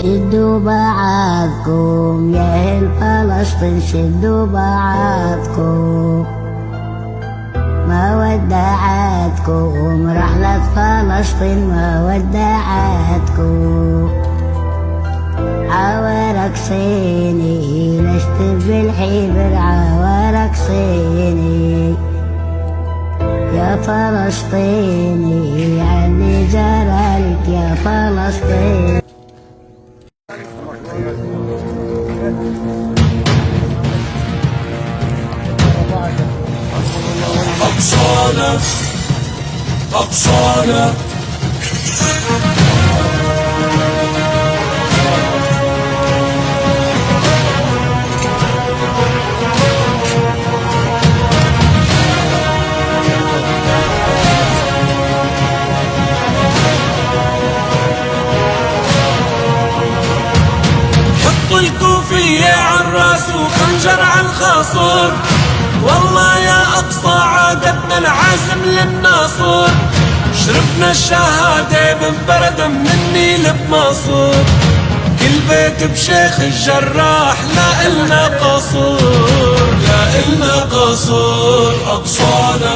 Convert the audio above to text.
شدوا بعضكم يا أهل فلسطين، شدوا بعضكم، ما ودعتكم رحلة فلسطين، ما ودعتكم. عوارك صيني لشت بالحبر، عوارك صيني يا فلسطيني، علي جرالك يا فلسطين. أقصانا أقصانا حطوا الكوفية عالراس وخنجر عالخاصر، والله يا أقصى عادتنا العازم للناصر. شربنا الشهادة ببردة من النيل بمصر، كل بيت بشيخ الجراح لا إلنا قصور، لا إلنا قصور. أقصانا